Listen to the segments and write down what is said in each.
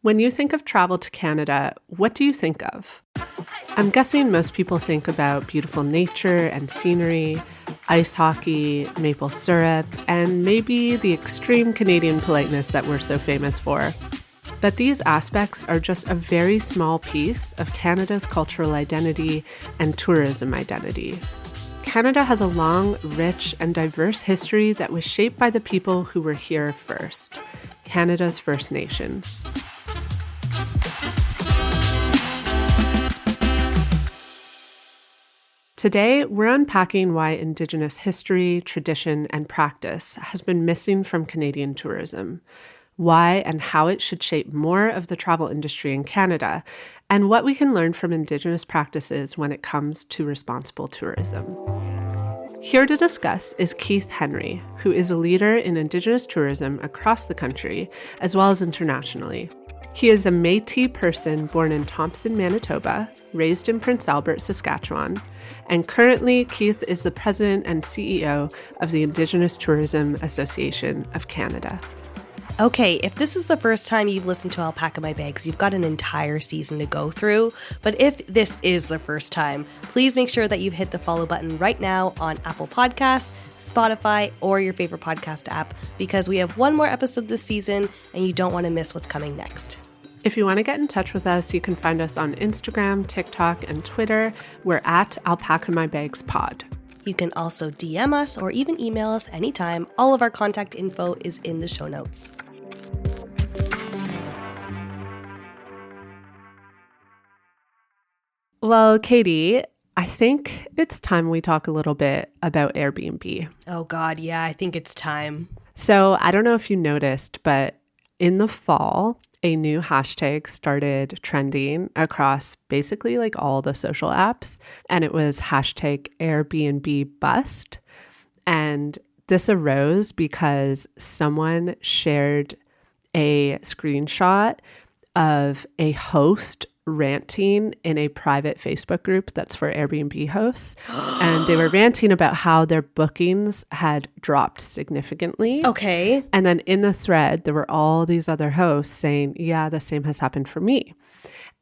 When you think of travel to Canada, what do you think of? I'm guessing most people think about beautiful nature and scenery, ice hockey, maple syrup, and maybe the extreme Canadian politeness that we're so famous for. But these aspects are just a very small piece of Canada's cultural identity and tourism identity. Canada has a long, rich, and diverse history that was shaped by the people who were here first, Canada's First Nations. Today, we're unpacking why Indigenous history, tradition, and practice has been missing from Canadian tourism, why and how it should shape more of the travel industry in Canada, and what we can learn from Indigenous practices when it comes to responsible tourism. Here to discuss is Keith Henry, who is a leader in Indigenous tourism across the country, as well as internationally. He is a Métis person born in Thompson, Manitoba, raised in Prince Albert, Saskatchewan, and currently Keith is the president and CEO of the Indigenous Tourism Association of Canada. Okay, if this is the first time you've listened to Alpaca My Bags, you've got an entire season to go through. But if this is the first time, please make sure that you've hit the follow button right now on Apple Podcasts, Spotify, or your favorite podcast app, because we have one more episode this season and you don't want to miss what's coming next. If you want to get in touch with us, you can find us on Instagram, TikTok, and Twitter. We're at Alpaca My Bags Pod. You can also DM us or even email us anytime. All of our contact info is in the show notes. Well, Katie, I think it's time we talk a little bit about Airbnb. Oh God, yeah, I think it's time. So I don't know if you noticed, but in the fall, a new hashtag started trending across basically like all the social apps, and it was hashtag Airbnb bust. And this arose because someone shared a screenshot of a host ranting in a private Facebook group that's for Airbnb hosts. And they were ranting about how their bookings had dropped significantly. Okay. And then in the thread, there were all these other hosts saying, yeah, the same has happened for me.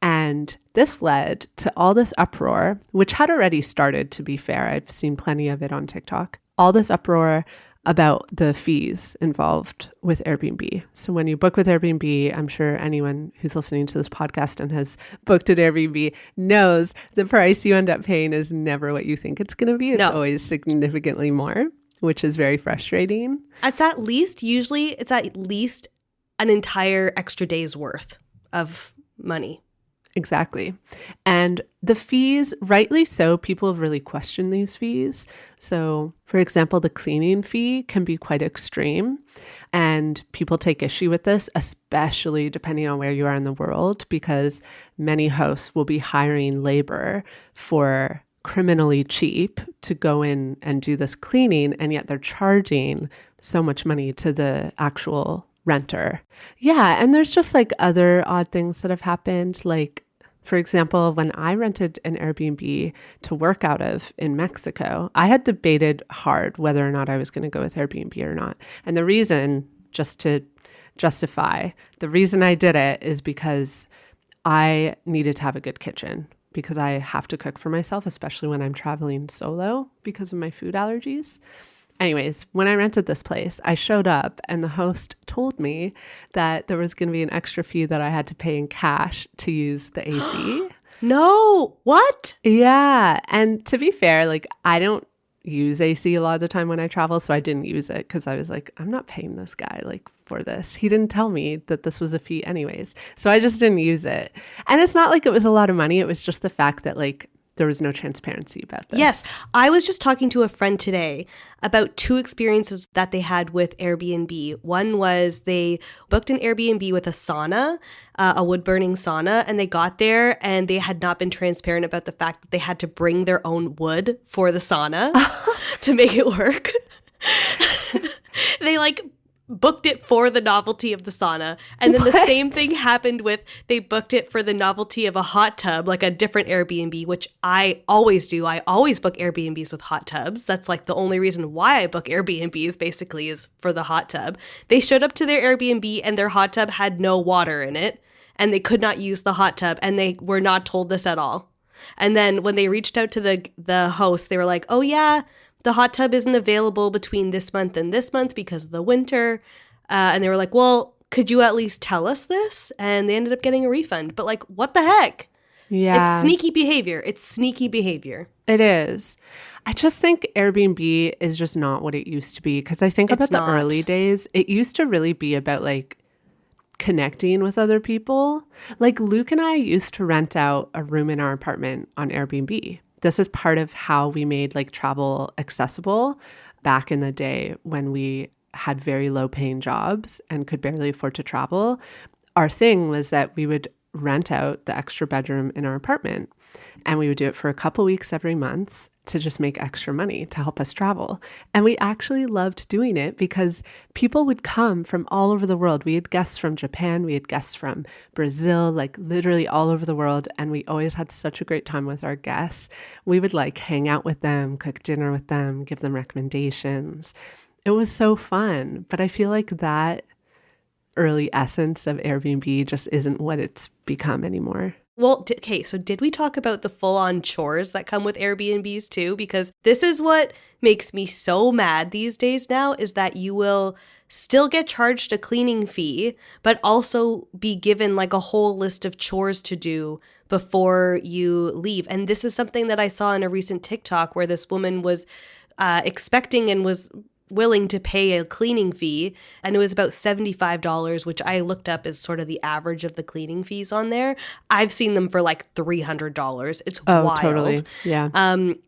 And this led to all this uproar, which had already started, to be fair. I've seen plenty of it on TikTok. All this uproar about the fees involved with Airbnb. So when you book with Airbnb, I'm sure anyone who's listening to this podcast and has booked at Airbnb knows the price you end up paying is never what you think it's going to be. It's always significantly more, which is very frustrating. It's at least an entire extra day's worth of money. Exactly. And the fees, rightly so, people have really questioned these fees. So, for example, the cleaning fee can be quite extreme, and people take issue with this, especially depending on where you are in the world, because many hosts will be hiring labor for criminally cheap to go in and do this cleaning, and yet they're charging so much money to the actual renter. Yeah, and there's just like other odd things that have happened. Like, for example, when I rented an Airbnb to work out of in Mexico, I had debated hard whether or not I was going to go with Airbnb or not. And the reason, just to justify, the reason I did it is because I needed to have a good kitchen, because I have to cook for myself, especially when I'm traveling solo because of my food allergies. Anyways, when I rented this place, I showed up and the host told me that there was going to be an extra fee that I had to pay in cash to use the AC. No, what? Yeah. And to be fair, like, I don't use AC a lot of the time when I travel, so I didn't use it because I was like, I'm not paying this guy like for this. He didn't tell me that this was a fee anyways. So I just didn't use it. And it's not like it was a lot of money. It was just the fact that like there was no transparency about this. Yes. I was just talking to a friend today about two experiences that they had with Airbnb. One was they booked an Airbnb with a sauna, a wood-burning sauna, and they got there and they had not been transparent about the fact that they had to bring their own wood for the sauna to make it work. They like booked it for the novelty of the sauna. And then the same thing happened with, they booked it for the novelty of a hot tub, like a different Airbnb, which I always do. I always book Airbnbs with hot tubs. That's like the only reason why I book Airbnbs basically is for the hot tub. They showed up to their Airbnb and their hot tub had no water in it. and they could not use the hot tub, and they were not told this at all. And then when they reached out to the host, they were like, oh yeah, the hot tub isn't available between this month and this month because of the winter. And they were like, well, could you at least tell us this? And they ended up getting a refund. But like, what the heck? Yeah. It's sneaky behavior. It's sneaky behavior. It is. I just think Airbnb is just not what it used to be, because I think about the early days, it used to really be about like connecting with other people. Like Luke and I used to rent out a room in our apartment on Airbnb. This is part of how we made like travel accessible back in the day when we had very low paying jobs and could barely afford to travel. Our thing was that we would rent out the extra bedroom in our apartment, and we would do it for a couple weeks every month to just make extra money to help us travel. And we actually loved doing it because people would come from all over the world. We had guests from Japan, we had guests from Brazil, like literally all over the world. And we always had such a great time with our guests. We would like hang out with them, cook dinner with them, give them recommendations. It was so fun. But I feel like that early essence of Airbnb just isn't what it's become anymore. Well, okay, so did we talk about the full-on chores that come with Airbnbs too? Because this is what makes me so mad these days now, is that you will still get charged a cleaning fee, but also be given like a whole list of chores to do before you leave. And this is something that I saw in a recent TikTok where this woman was expecting and was willing to pay a cleaning fee, and it was about $75, which I looked up as sort of the average of the cleaning fees on there. I've seen them for like $300. It's wild. Totally. Yeah.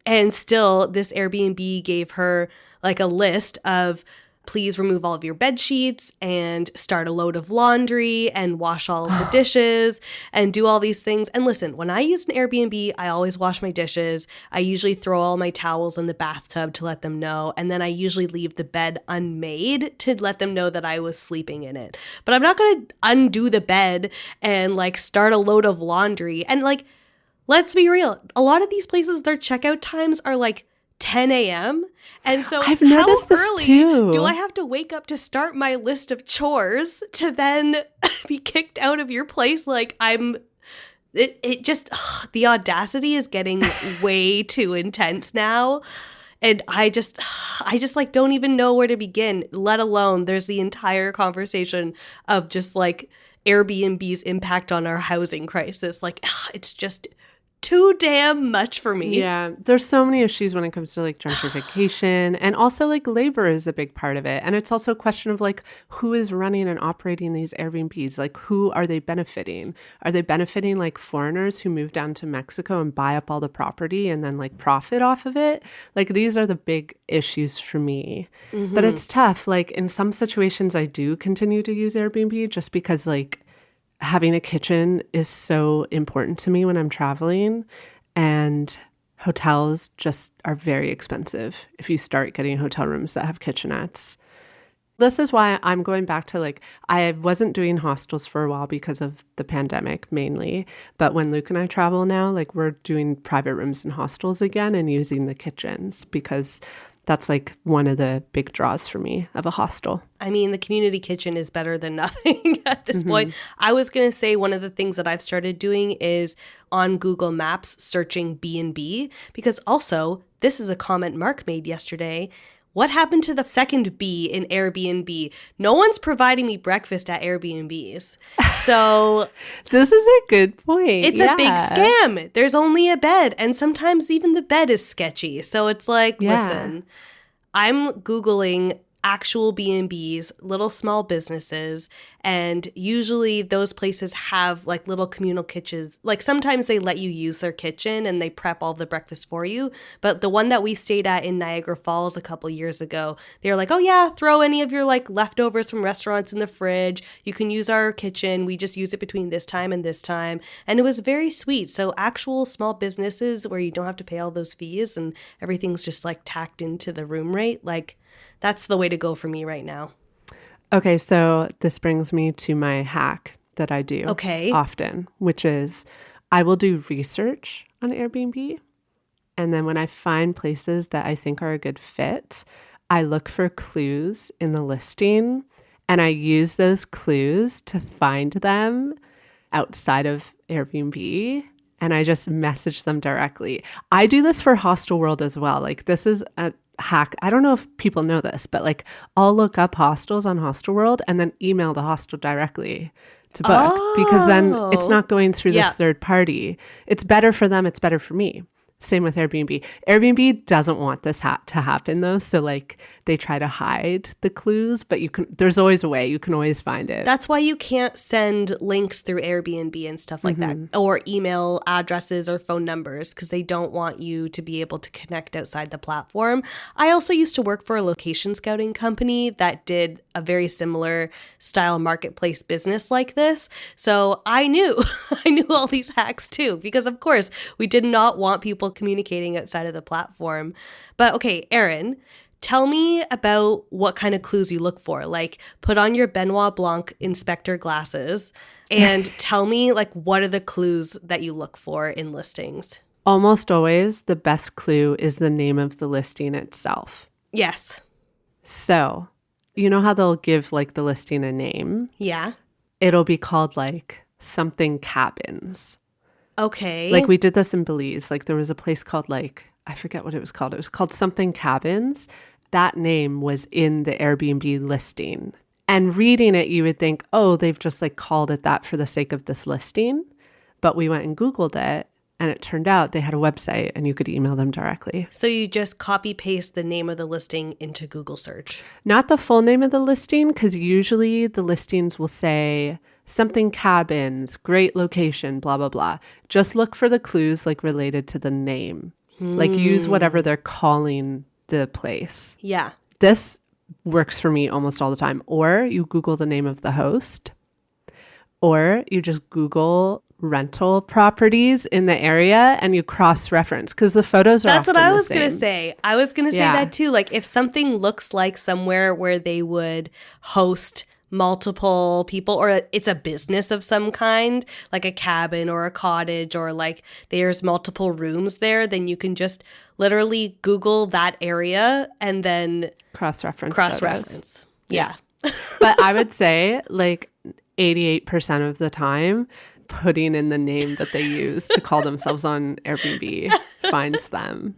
And still, this Airbnb gave her like a list of, please remove all of your bed sheets and start a load of laundry and wash all of the dishes and do all these things. And listen, when I use an Airbnb, I always wash my dishes. I usually throw all my towels in the bathtub to let them know. And then I usually leave the bed unmade to let them know that I was sleeping in it. But I'm not going to undo the bed and like start a load of laundry. And like, let's be real. A lot of these places, their checkout times are like 10 a.m. And so I've noticed how this early too. do I have to wake up to start my list of chores to then be kicked out of your place? Like it just, the audacity is getting way too intense now. And I just like don't even know where to begin, let alone there's the entire conversation of just like Airbnb's impact on our housing crisis. Like it's just too damn much for me. Yeah, there's so many issues when it comes to like gentrification, and also like labor is a big part of it. And it's also a question of like who is running and operating these Airbnbs? Like who are they benefiting? Are they benefiting like foreigners who move down to Mexico and buy up all the property and then like profit off of it? Like these are the big issues for me. Mm-hmm. But it's tough. Like in some situations I do continue to use Airbnb just because like having a kitchen is so important to me when I'm traveling, and hotels just are very expensive if you start getting hotel rooms that have kitchenettes. This is why I'm going back to like, I wasn't doing hostels for a while because of the pandemic mainly, but when Luke and I travel now, like we're doing private rooms in hostels again and using the kitchens because that's like one of the big draws for me of a hostel. I mean, the community kitchen is better than nothing at this point. I was going to say one of the things that I've started doing is on Google Maps searching B&B, because also this is a comment Mark made yesterday. What happened to the second B in Airbnb? No one's providing me breakfast at Airbnbs. So this is a good point. It's a big scam. There's only a bed, and sometimes even the bed is sketchy. So it's like, listen, I'm Googling actual B&Bs, little small businesses, and usually those places have like little communal kitchens. Like sometimes they let you use their kitchen and they prep all the breakfast for you. But the one that we stayed at in Niagara Falls a couple years ago, they were like, oh yeah, throw any of your like leftovers from restaurants in the fridge. You can use our kitchen. We just use it between this time and this time. And it was very sweet. So actual small businesses where you don't have to pay all those fees and everything's just like tacked into the room rate, like that's the way to go for me right now. Okay, so this brings me to my hack that I do often, which is I will do research on Airbnb. And then when I find places that I think are a good fit, I look for clues in the listing and I use those clues to find them outside of Airbnb and I just message them directly. I do this for Hostel World as well. Like this is a hack. I don't know if people know this, but like I'll look up hostels on Hostel World and then email the hostel directly to book because then it's not going through this third party. It's better for them. It's better for me. Same with Airbnb. Airbnb doesn't want this to happen though. So like they try to hide the clues, but there's always a way. You can always find it. That's why you can't send links through Airbnb and stuff like that, or email addresses or phone numbers, because they don't want you to be able to connect outside the platform. I also used to work for a location scouting company that did a very similar style marketplace business like this. So I knew all these hacks too, because of course we did not want people communicating outside of the platform. But okay, Erin, tell me about what kind of clues you look for. Like put on your Benoit Blanc inspector glasses and tell me like what are the clues that you look for in listings? Almost always the best clue is the name of the listing itself. Yes. So, you know how they'll give like the listing a name? Yeah. It'll be called like something cabins. Okay. Like we did this in Belize. Like there was a place called like, I forget what it was called. It was called something cabins. That name was in the Airbnb listing. And reading it, you would think, oh, they've just like called it that for the sake of this listing. But we went and Googled it and it turned out they had a website and you could email them directly. So you just copy paste the name of the listing into Google search. Not the full name of the listing, because usually the listings will say something cabins, great location, blah, blah, blah. Just look for the clues like related to the name. Like use whatever they're calling the place. Yeah. This works for me almost all the time. Or you Google the name of the host, or you just Google rental properties in the area and you cross-reference because the photos are That's often what I the was same. going to say. I was going to say that too. Like if something looks like somewhere where they would host multiple people, or it's a business of some kind, like a cabin or a cottage, or like there's multiple rooms there, then you can just literally Google that area and then cross-reference. Yeah. But I would say like 88% of the time, putting in the name that they use to call themselves on Airbnb finds them.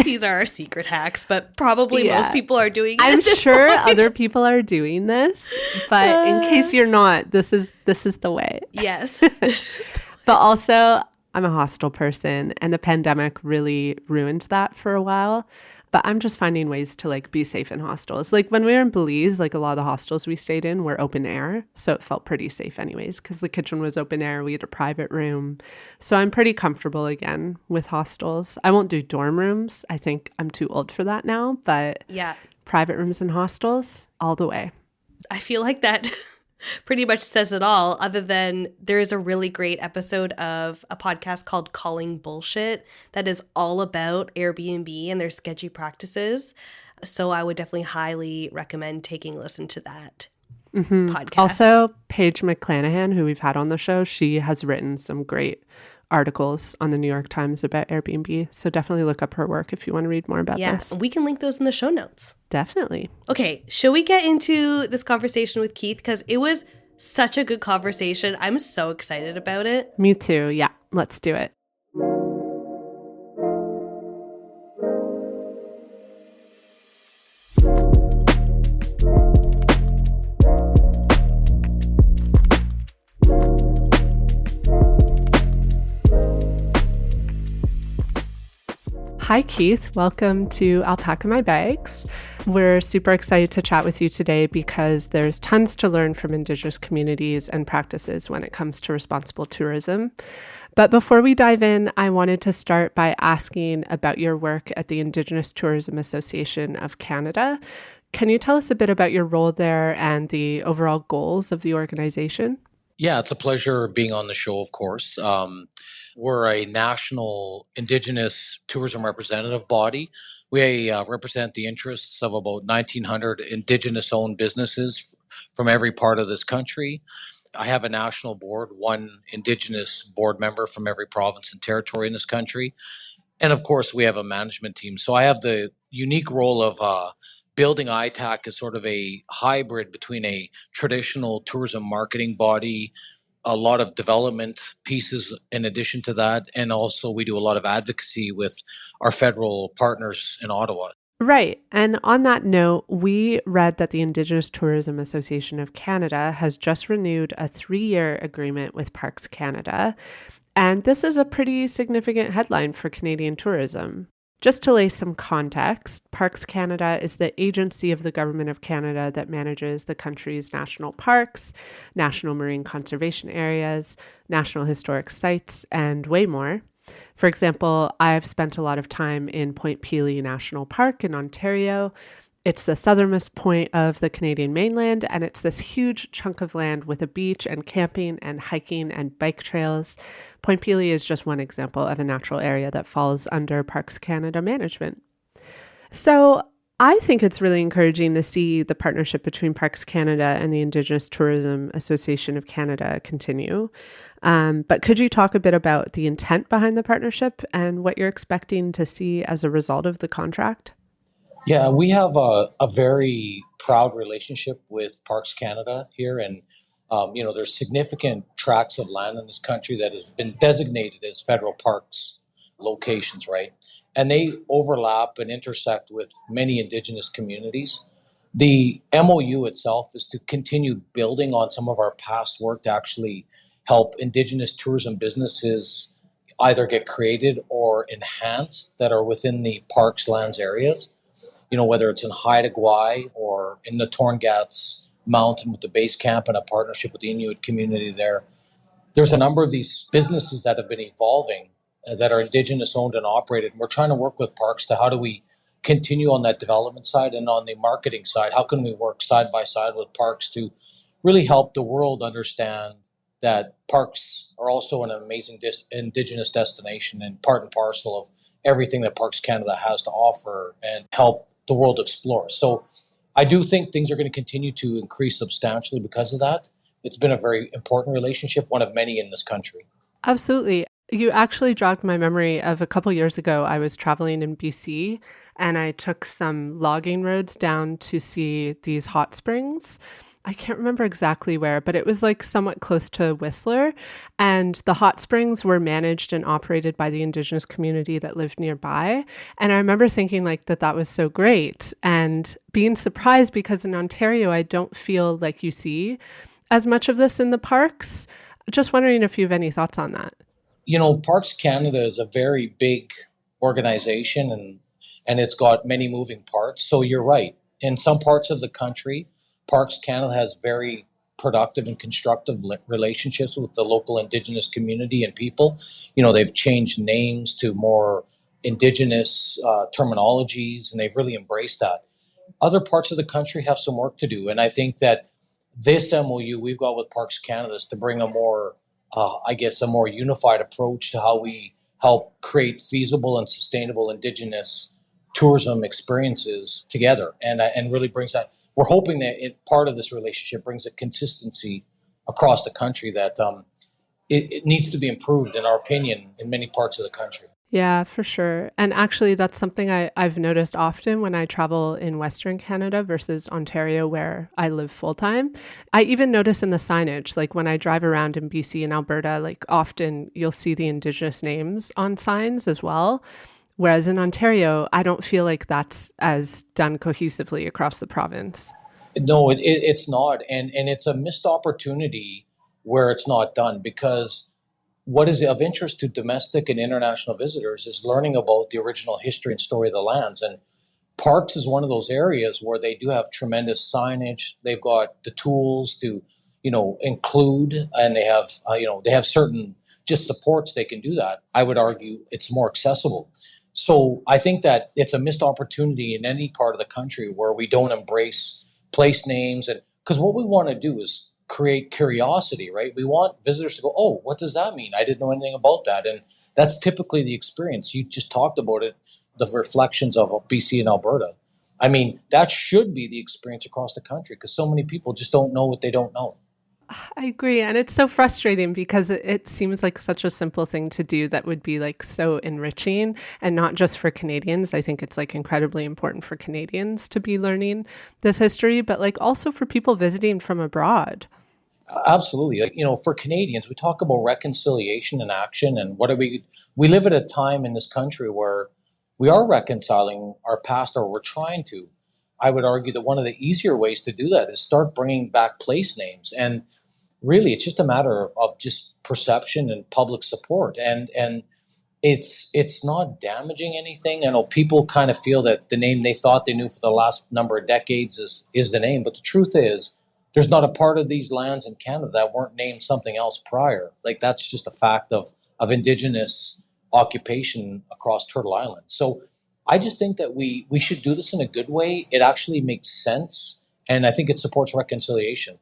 These are our secret hacks, but probably most people are doing it. I'm sure other people are doing this, but in case you're not, this is the way. Yes. But also, I'm a hostel person, and the pandemic really ruined that for a while. But I'm just finding ways to like be safe in hostels. Like when we were in Belize, like a lot of the hostels we stayed in were open air. So it felt pretty safe anyways, because the kitchen was open air. We had a private room. So I'm pretty comfortable again with hostels. I won't do dorm rooms. I think I'm too old for that now. But yeah, private rooms and hostels, all the way. I feel like that pretty much says it all, other than there is a really great episode of a podcast called Calling Bullshit that is all about Airbnb and their sketchy practices. So I would definitely highly recommend taking a listen to that podcast. Also, Paige McClanahan, who we've had on the show, she has written some great articles on the New York Times about Airbnb. So definitely look up her work if you want to read more about this. Yeah, we can link those in the show notes. Definitely. Okay, shall we get into this conversation with Keith? Because it was such a good conversation. I'm so excited about it. Me too. Yeah, let's do it. Hi, Keith. Welcome to Alpaca My Bags. We're super excited to chat with you today because there's tons to learn from Indigenous communities and practices when it comes to responsible tourism. But before we dive in, I wanted to start by asking about your work at the Indigenous Tourism Association of Canada. Can you tell us a bit about your role there and the overall goals of the organization? Yeah, it's a pleasure being on the show, of course. We're a national Indigenous tourism representative body. We represent the interests of about 1,900 Indigenous-owned businesses from every part of this country. I have a national board, one Indigenous board member from every province and territory in this country. And of course, we have a management team. So I have the unique role of building ITAC as sort of a hybrid between a traditional tourism marketing body, a lot of development pieces in addition to that. And also we do a lot of advocacy with our federal partners in Ottawa. Right. And on that note, we read that the Indigenous Tourism Association of Canada has just renewed a 3-year agreement with Parks Canada. And this is a pretty significant headline for Canadian tourism. Just to lay some context, Parks Canada is the agency of the Government of Canada that manages the country's national parks, national marine conservation areas, national historic sites, and way more. For example, I've spent a lot of time in Point Pelee National Park in Ontario. It's the southernmost point of the Canadian mainland, and it's this huge chunk of land with a beach and camping and hiking and bike trails. Point Pelee is just one example of a natural area that falls under Parks Canada management. So I think it's really encouraging to see the partnership between Parks Canada and the Indigenous Tourism Association of Canada continue. But could you talk a bit about the intent behind the partnership and what you're expecting to see as a result of the contract? Yeah, we have a very proud relationship with Parks Canada here. And, there's significant tracts of land in this country that has been designated as federal parks locations, right? And they overlap and intersect with many Indigenous communities. The MOU itself is to continue building on some of our past work to actually help Indigenous tourism businesses either get created or enhanced that are within the parks lands areas. Whether it's in Haida Gwaii or in the Torngats Mountain with the base camp and a partnership with the Inuit community there. There's a number of these businesses that have been evolving that are Indigenous owned and operated. And we're trying to work with parks to how do we continue on that development side and on the marketing side? How can we work side by side with parks to really help the world understand that parks are also an amazing Indigenous destination and part and parcel of everything that Parks Canada has to offer and help the world explore. So I do think things are going to continue to increase substantially because of that. It's been a very important relationship, one of many in this country. Absolutely. You actually jogged my memory of a couple years ago. I was traveling in BC and I took some logging roads down to see these hot springs. I can't remember exactly where, but it was like somewhat close to Whistler. And the hot springs were managed and operated by the Indigenous community that lived nearby. And I remember thinking like that was so great and being surprised because in Ontario, I don't feel like you see as much of this in the parks. Just wondering if you have any thoughts on that. Parks Canada is a very big organization and it's got many moving parts. So you're right. In some parts of the country, Parks Canada has very productive and constructive relationships with the local Indigenous community and people. They've changed names to more Indigenous terminologies, and they've really embraced that. Other parts of the country have some work to do, and I think that this MOU we've got with Parks Canada is to bring a more unified approach to how we help create feasible and sustainable Indigenous tourism experiences together, and really brings that. We're hoping that part of this relationship brings a consistency across the country that it needs to be improved, in our opinion, in many parts of the country. Yeah, for sure. And actually, that's something I've noticed often when I travel in Western Canada versus Ontario, where I live full time. I even notice in the signage, like when I drive around in BC and Alberta, like often you'll see the Indigenous names on signs as well. Whereas in Ontario, I don't feel like that's as done cohesively across the province. No, it's not. And it's a missed opportunity where it's not done, because what is of interest to domestic and international visitors is learning about the original history and story of the lands. And parks is one of those areas where they do have tremendous signage. They've got the tools to, include, and they have certain just supports they can do that. I would argue it's more accessible. So I think that it's a missed opportunity in any part of the country where we don't embrace place names, and because what we want to do is create curiosity, right? We want visitors to go, oh, what does that mean? I didn't know anything about that. And that's typically the experience. You just talked about it, the reflections of BC and Alberta. I mean, that should be the experience across the country, because so many people just don't know what they don't know. I agree. And it's so frustrating because it seems like such a simple thing to do that would be like so enriching, and not just for Canadians. I think it's like incredibly important for Canadians to be learning this history, but like also for people visiting from abroad. Absolutely. For Canadians, we talk about reconciliation and action. And we live at a time in this country where we are reconciling our past, or we're trying to. I would argue that one of the easier ways to do that is start bringing back place names. And really, it's just a matter of just perception and public support. And it's not damaging anything. I know people kind of feel that the name they thought they knew for the last number of decades is the name, but the truth is there's not a part of these lands in Canada that weren't named something else prior. Like, that's just a fact of Indigenous occupation across Turtle Island. So I just think that we should do this in a good way. It actually makes sense, and I think it supports reconciliation.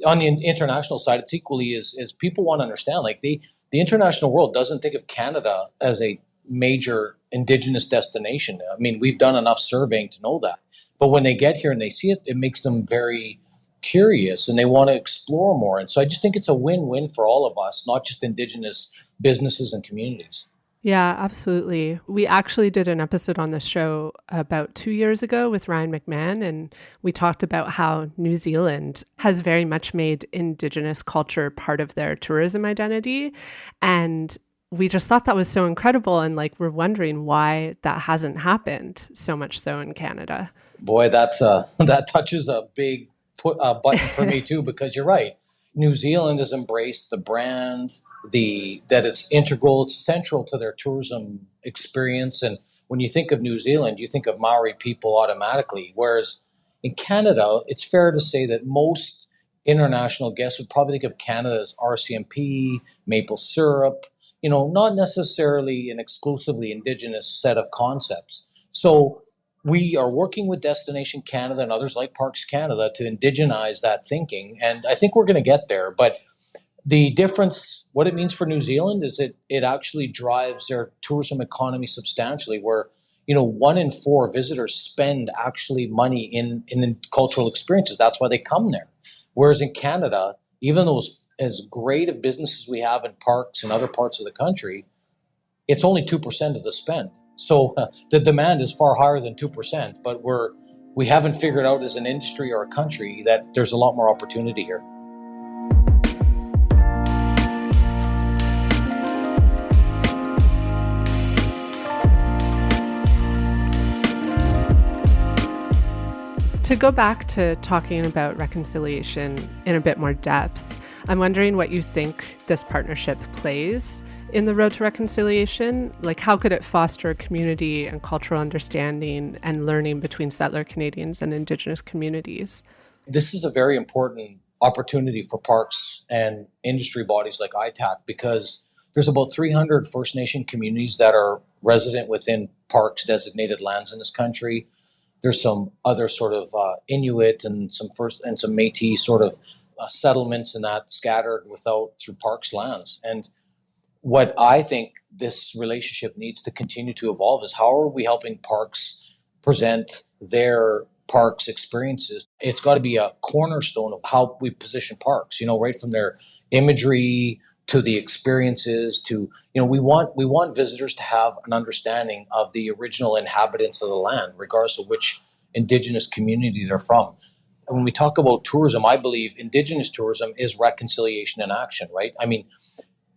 On the international side, it's equally as people want to understand. Like, the international world doesn't think of Canada as a major Indigenous destination. I mean, we've done enough surveying to know that. But when they get here and they see it, it makes them very curious and they want to explore more. And so I just think it's a win-win for all of us, not just Indigenous businesses and communities. Yeah, absolutely. We actually did an episode on the show about 2 years ago with Ryan McMahon, and we talked about how New Zealand has very much made Indigenous culture part of their tourism identity. And we just thought that was so incredible. And like, we're wondering why that hasn't happened so much so in Canada. Boy, that touches a big button for me too, because you're right. New Zealand has embraced the brand, that it's integral, it's central to their tourism experience. And when you think of New Zealand, you think of Maori people automatically. Whereas in Canada, it's fair to say that most international guests would probably think of Canada as RCMP, maple syrup, not necessarily an exclusively Indigenous set of concepts. So we are working with Destination Canada and others like Parks Canada to indigenize that thinking. And I think we're going to get there. But the difference, what it means for New Zealand is it actually drives their tourism economy substantially, where 1 in 4 visitors spend actually money in cultural experiences. That's why they come there. Whereas in Canada, even though as great of businesses we have in parks and other parts of the country, it's only 2% of the spend. So the demand is far higher than 2%, but we haven't figured out as an industry or a country that there's a lot more opportunity here. To go back to talking about reconciliation in a bit more depth, I'm wondering what you think this partnership plays in the road to reconciliation. Like, how could it foster community and cultural understanding and learning between settler Canadians and Indigenous communities? This is a very important opportunity for parks and industry bodies like ITAC, because there's about 300 First Nation communities that are resident within parks designated lands in this country. There's some other sort of Inuit and some Métis sort of settlements and that scattered through parks lands. And what I think this relationship needs to continue to evolve is, how are we helping parks present their parks experiences? It's got to be a cornerstone of how we position parks, right from their imagery to the experiences to, we want visitors to have an understanding of the original inhabitants of the land, regardless of which Indigenous community they're from. And when we talk about tourism, I believe Indigenous tourism is reconciliation in action, right? I mean,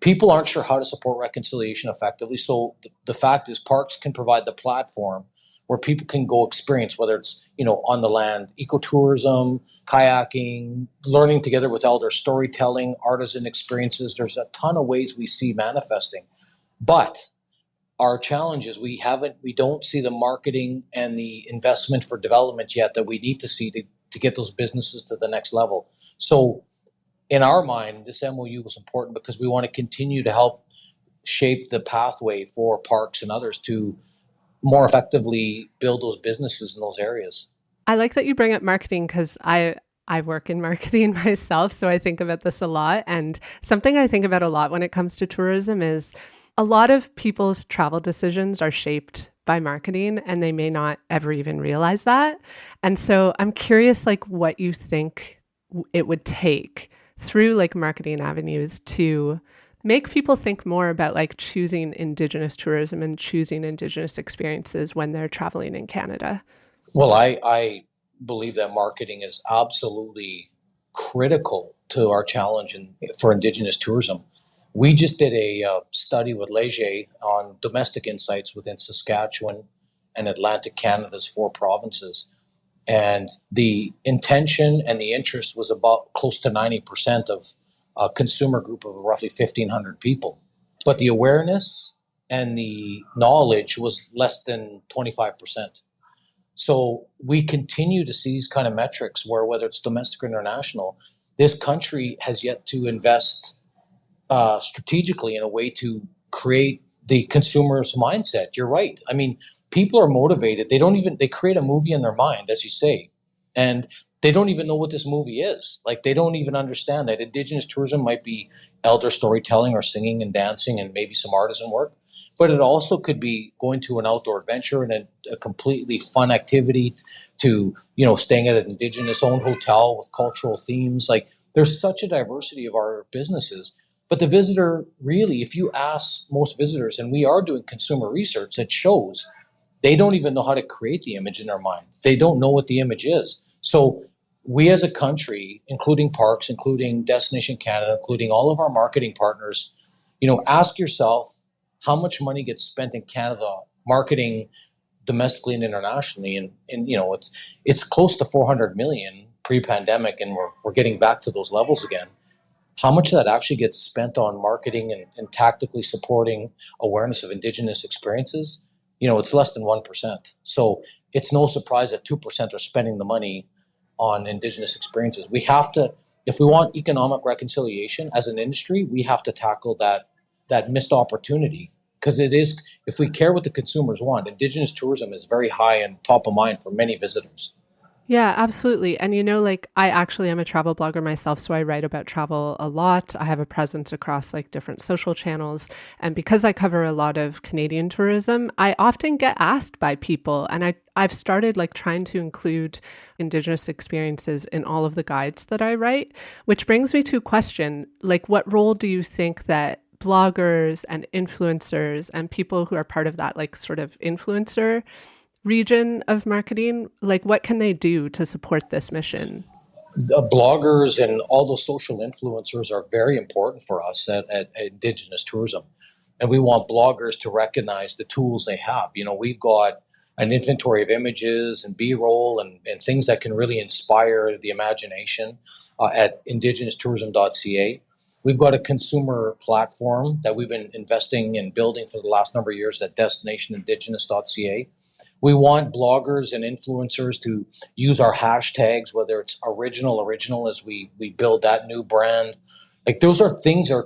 people aren't sure how to support reconciliation effectively. So the fact is, parks can provide the platform where people can go experience, whether it's, on the land, ecotourism, kayaking, learning together with elders, storytelling, artisan experiences. There's a ton of ways we see manifesting. But our challenge is we don't see the marketing and the investment for development yet that we need to see to get those businesses to the next level. So in our mind, this MOU was important because we want to continue to help shape the pathway for parks and others to more effectively build those businesses in those areas. I like that you bring up marketing, because I work in marketing myself, so I think about this a lot. And something I think about a lot when it comes to tourism is a lot of people's travel decisions are shaped by marketing, and they may not ever even realize that. And so I'm curious, like, what you think it would take through like marketing avenues to make people think more about like choosing Indigenous tourism and choosing Indigenous experiences when they're traveling in Canada. Well, I believe that marketing is absolutely critical to our challenge for Indigenous tourism. We just did a study with Leger on domestic insights within Saskatchewan and Atlantic Canada's 4 provinces. And the intention and the interest was about close to 90% of a consumer group of roughly 1,500 people. But the awareness and the knowledge was less than 25%. So we continue to see these kind of metrics where, whether it's domestic or international, this country has yet to invest strategically in a way to create the consumer's mindset. You're right. I mean, people are motivated. They create a movie in their mind, as you say, and they don't even know what this movie is. Like, they don't even understand that Indigenous tourism might be elder storytelling or singing and dancing and maybe some artisan work, but it also could be going to an outdoor adventure and a completely fun activity to, staying at an Indigenous owned hotel with cultural themes. Like, there's such a diversity of our businesses. But the visitor, really, if you ask most visitors, and we are doing consumer research that shows they don't even know how to create the image in their mind. They don't know what the image is. So we as a country, including parks, including Destination Canada, including all of our marketing partners, ask yourself how much money gets spent in Canada marketing domestically and internationally. And it's close to 400 million pre-pandemic, and we're getting back to those levels again. How much of that actually gets spent on marketing and tactically supporting awareness of Indigenous experiences? It's less than 1%. So it's no surprise that 2% are spending the money on Indigenous experiences. We have to, if we want economic reconciliation as an industry, we have to tackle that missed opportunity. Because it is, if we care what the consumers want, Indigenous tourism is very high and top of mind for many visitors. Yeah, absolutely. And I actually am a travel blogger myself, so I write about travel a lot. I have a presence across different social channels. And because I cover a lot of Canadian tourism, I often get asked by people, and I've started trying to include Indigenous experiences in all of the guides that I write, which brings me to a question, what role do you think that bloggers and influencers and people who are part of that sort of influencer region of marketing, what can they do to support this mission? The bloggers and all those social influencers are very important for us at Indigenous tourism. And we want bloggers to recognize the tools they have. We've got an inventory of images and B-roll and things that can really inspire the imagination at indigenoustourism.ca. We've got a consumer platform that we've been investing in building for the last number of years at destinationindigenous.ca. We want bloggers and influencers to use our hashtags, whether it's original as we build that new brand. Those are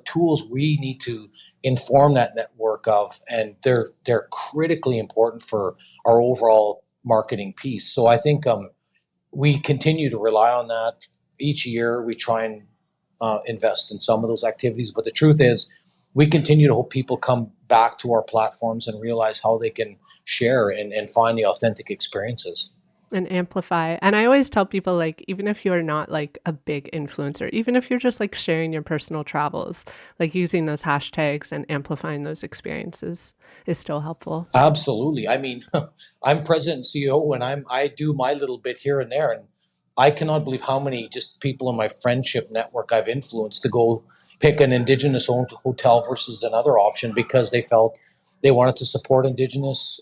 tools we need to inform that network of, and they're critically important for our overall marketing piece. So I think we continue to rely on that. Each year we try and invest in some of those activities, but the truth is we continue to hope people come back to our platforms and realize how they can share and find the authentic experiences. And amplify. And I always tell people, even if you're not a big influencer, even if you're just sharing your personal travels, using those hashtags and amplifying those experiences is still helpful. Absolutely. I mean, I'm president and CEO, and I do my little bit here and there. And I cannot believe how many just people in my friendship network I've influenced to go pick an Indigenous owned hotel versus another option because they felt they wanted to support Indigenous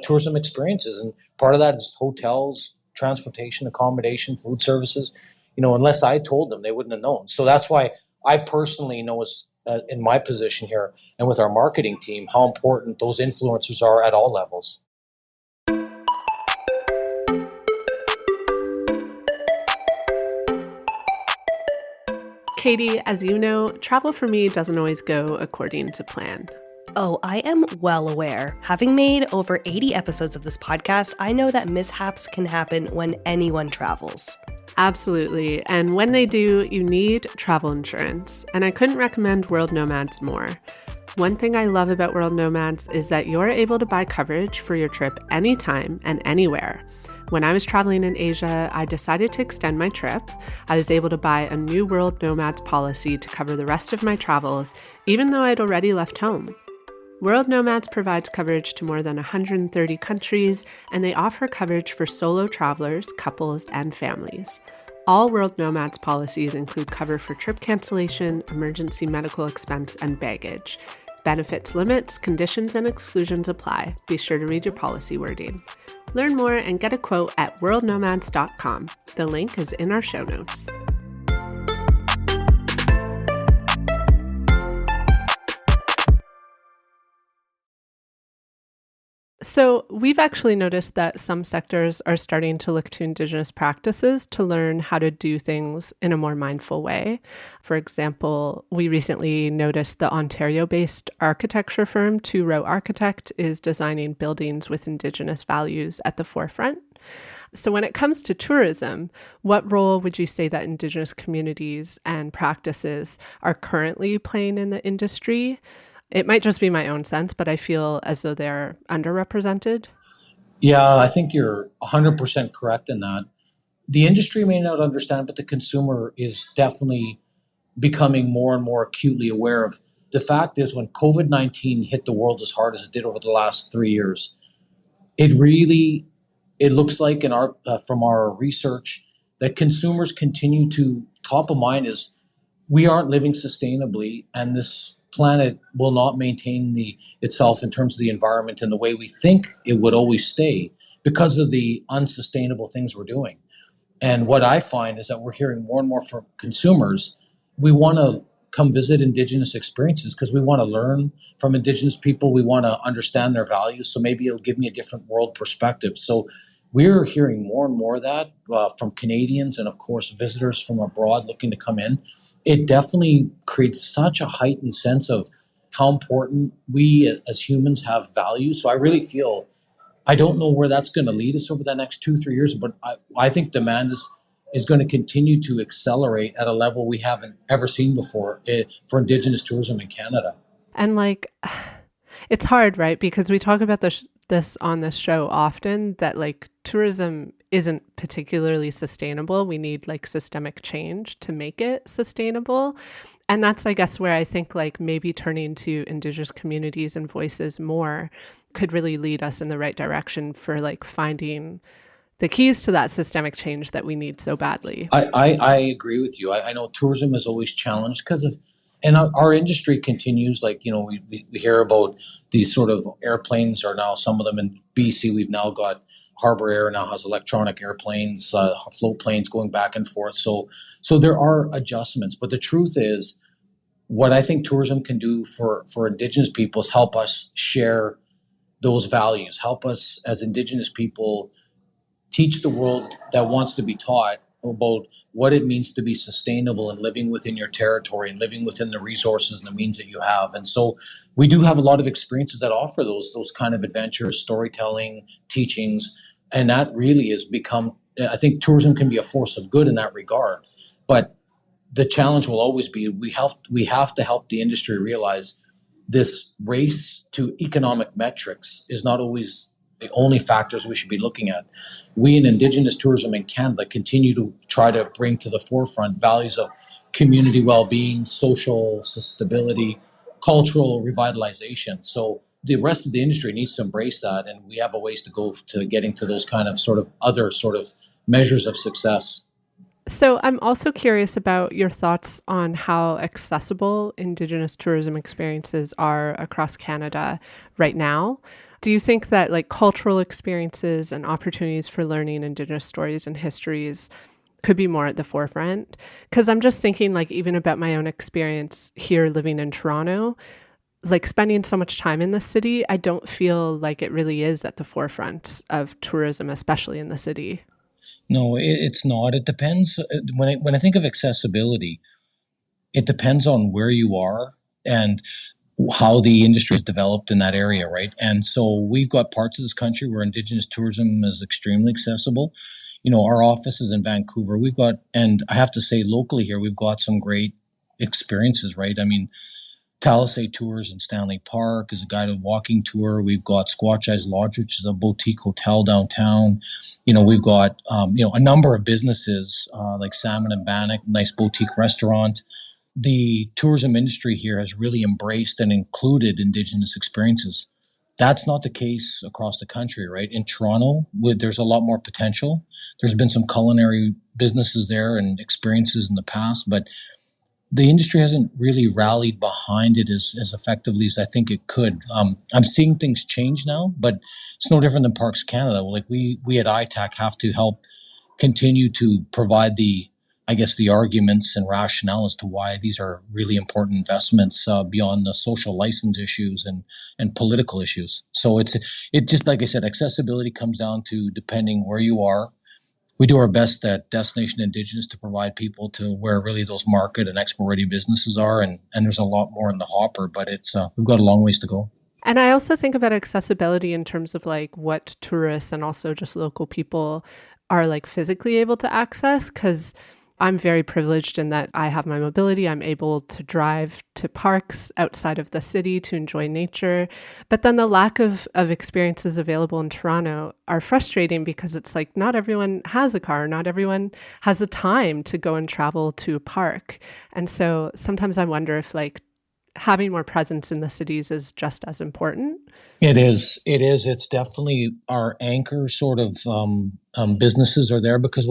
tourism experiences. And part of that is hotels, transportation, accommodation, food services. Unless I told them, they wouldn't have known. So that's why I personally know in my position here and with our marketing team, how important those influencers are at all levels. Katie, as you know, travel for me doesn't always go according to plan. Oh, I am well aware. Having made over 80 episodes of this podcast, I know that mishaps can happen when anyone travels. Absolutely. And when they do, you need travel insurance. And I couldn't recommend World Nomads more. One thing I love about World Nomads is that you're able to buy coverage for your trip anytime and anywhere. When I was traveling in Asia, I decided to extend my trip. I was able to buy a new World Nomads policy to cover the rest of my travels, even though I'd already left home. World Nomads provides coverage to more than 130 countries, and they offer coverage for solo travelers, couples, and families. All World Nomads policies include cover for trip cancellation, emergency medical expense, and baggage. Benefits, limits, conditions, and exclusions apply. Be sure to read your policy wording. Learn more and get a quote at worldnomads.com. The link is in our show notes. So we've actually noticed that some sectors are starting to look to Indigenous practices to learn how to do things in a more mindful way. For example, we recently noticed the Ontario-based architecture firm Two Row Architect is designing buildings with Indigenous values at the forefront. So when it comes to tourism, what role would you say that Indigenous communities and practices are currently playing in the industry? It might just be my own sense, but I feel as though they're underrepresented. Yeah, I think you're 100% correct in that. The industry may not understand, but the consumer is definitely becoming more and more acutely aware of. The fact is, when COVID-19 hit the world as hard as it did over the last 3 years, it looks like in our from our research that consumers continue to top of mind is we aren't living sustainably, and this planet will not maintain itself in terms of the environment in the way we think it would always stay because of the unsustainable things we're doing. And what I find is that we're hearing more and more from consumers. We want to come visit Indigenous experiences because we want to learn from Indigenous people. We want to understand their values. So maybe it'll give me a different world perspective. So we're hearing more and more of that from Canadians and, of course, visitors from abroad looking to come in. It definitely creates such a heightened sense of how important we as humans have values. So I really feel, I don't know where that's going to lead us over the next 2-3 years, but I think demand is going to continue to accelerate at a level we haven't ever seen before for Indigenous tourism in Canada. And it's hard, right? Because we talk about this on this show often, that tourism isn't particularly sustainable. We need systemic change to make it sustainable. And that's, I guess, where I think maybe turning to Indigenous communities and voices more could really lead us in the right direction for finding the keys to that systemic change that we need so badly. I agree with you. I know tourism is always challenged because of, and our industry continues, we hear about these sort of airplanes are now, some of them in BC, we've now got Harbour Air now has electronic airplanes, float planes going back and forth. So there are adjustments, but the truth is what I think tourism can do for Indigenous people is help us share those values, help us as Indigenous people teach the world that wants to be taught about what it means to be sustainable and living within your territory and living within the resources and the means that you have. And so we do have a lot of experiences that offer those kind of adventures, storytelling, teachings, and that really has become, I think tourism can be a force of good in that regard. But the challenge will always be we have to help the industry realize this race to economic metrics is not always the only factors we should be looking at. We in Indigenous tourism in Canada continue to try to bring to the forefront values of community well-being, social stability, cultural revitalization. So the rest of the industry needs to embrace that, and we have a ways to go to getting to those kind of other measures of success. So I'm also curious about your thoughts on how accessible Indigenous tourism experiences are across Canada right now. Do you think that cultural experiences and opportunities for learning Indigenous stories and histories could be more at the forefront? Because I'm just thinking even about my own experience here living in Toronto, spending so much time in the city, I don't feel like it really is at the forefront of tourism, especially in the city. No, it's not. It depends. When I think of accessibility, it depends on where you are and how the industry is developed in that area, right? And so we've got parts of this country where Indigenous tourism is extremely accessible. Our office is in Vancouver. And I have to say locally here, we've got some great experiences, right? I mean, Talisay Tours in Stanley Park is a guided walking tour. We've got Squatch Eyes Lodge, which is a boutique hotel downtown. We've got, a number of businesses like Salmon and Bannock, nice boutique restaurant. The tourism industry here has really embraced and included Indigenous experiences. That's not the case across the country, right? In Toronto, there's a lot more potential. There's been some culinary businesses there and experiences in the past, but the industry hasn't really rallied behind it as effectively as I think it could. I'm seeing things change now, but it's no different than Parks Canada. Like we at ITAC have to help continue to provide the arguments and rationale as to why these are really important investments beyond the social license issues and political issues. So it just, like I said, accessibility comes down to depending where you are. We do our best at Destination Indigenous to provide people to where really those market and export ready businesses are. And there's a lot more in the hopper, but we've got a long ways to go. And I also think about accessibility in terms of like what tourists and also just local people are like physically able to access, because I'm very privileged in that I have my mobility. I'm able to drive to parks outside of the city to enjoy nature. But then the lack of experiences available in Toronto are frustrating because it's like not everyone has a car. Not everyone has the time to go and travel to a park. And so sometimes I wonder if like having more presence in the cities is just as important. It is. It is. It's definitely our anchor sort of businesses are there because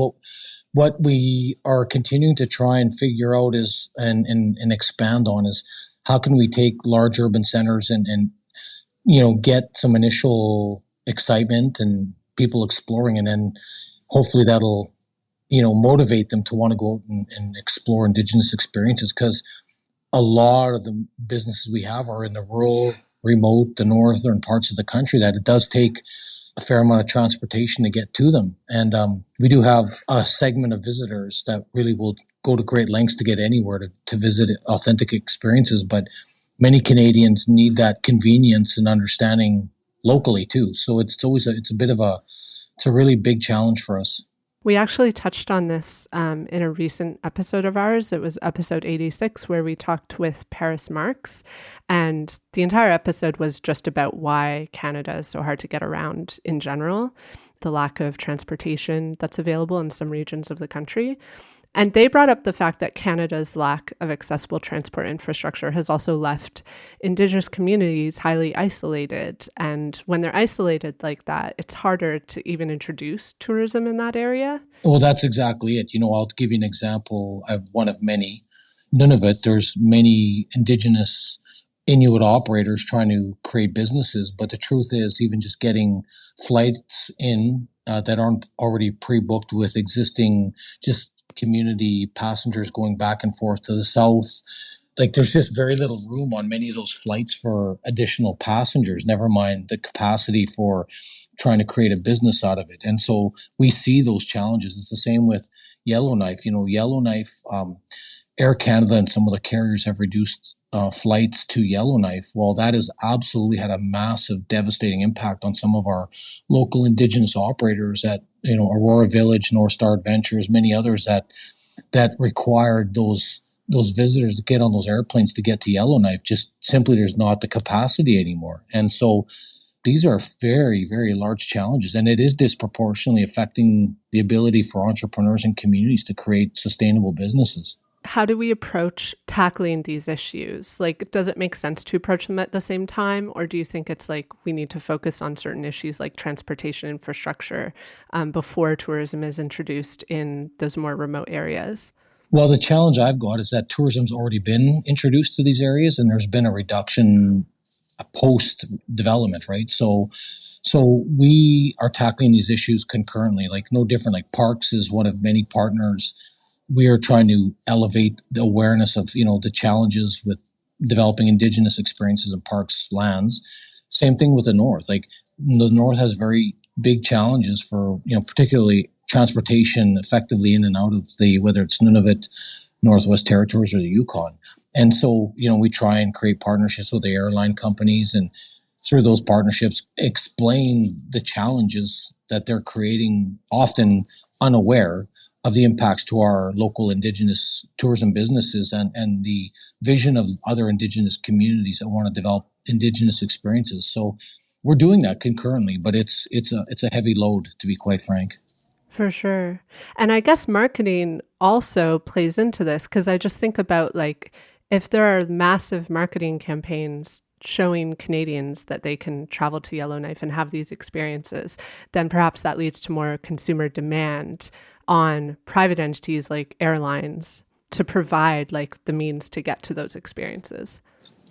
what we are continuing to try and figure out is and expand on is how can we take large urban centers and get some initial excitement and people exploring, and then hopefully that'll motivate them to want to go out and explore Indigenous experiences, because a lot of the businesses we have are in the rural, remote, the northern parts of the country that it does take a fair amount of transportation to get to them. And we do have a segment of visitors that really will go to great lengths to get anywhere to visit authentic experiences. But many Canadians need that convenience and understanding locally too. So it's a really big challenge for us. We actually touched on this in a recent episode of ours. It was episode 86, where we talked with Paris Marks. And the entire episode was just about why Canada is so hard to get around in general, the lack of transportation that's available in some regions of the country. And they brought up the fact that Canada's lack of accessible transport infrastructure has also left Indigenous communities highly isolated. And when they're isolated like that, it's harder to even introduce tourism in that area. Well, that's exactly it. I'll give you an example of one of many. Nunavut, there's many Indigenous Inuit operators trying to create businesses. But the truth is, even just getting flights in that aren't already pre-booked with existing just community passengers going back and forth to the south, like there's just very little room on many of those flights for additional passengers, never mind the capacity for trying to create a business out of it. And so we see those challenges. It's the same with Yellowknife. Yellowknife, Air Canada and some of the carriers have reduced flights to Yellowknife. Well, that has absolutely had a massive, devastating impact on some of our local Indigenous operators at Aurora Village, North Star Adventures, many others that required those visitors to get on those airplanes to get to Yellowknife. Just simply, there's not the capacity anymore, and so these are very, very large challenges, and it is disproportionately affecting the ability for entrepreneurs and communities to create sustainable businesses. How do we approach tackling these issues? Like, does it make sense to approach them at the same time? Or do you think it's like we need to focus on certain issues like transportation infrastructure before tourism is introduced in those more remote areas? Well, the challenge I've got is that tourism's already been introduced to these areas and there's been a reduction post-development, right? So we are tackling these issues concurrently, like no different. Like Parks is one of many partners. We are trying to elevate the awareness of, the challenges with developing Indigenous experiences in parks lands. Same thing with the North. Like the North has very big challenges for, particularly transportation effectively in and out of whether it's Nunavut, Northwest Territories, or the Yukon. And so, we try and create partnerships with the airline companies, and through those partnerships, explain the challenges that they're creating, often unaware of the impacts to our local Indigenous tourism businesses and the vision of other Indigenous communities that want to develop Indigenous experiences. So we're doing that concurrently, but it's a heavy load, to be quite frank. For sure. And I guess marketing also plays into this, because I just think about like if there are massive marketing campaigns showing Canadians that they can travel to Yellowknife and have these experiences, then perhaps that leads to more consumer demand on private entities like airlines to provide like the means to get to those experiences.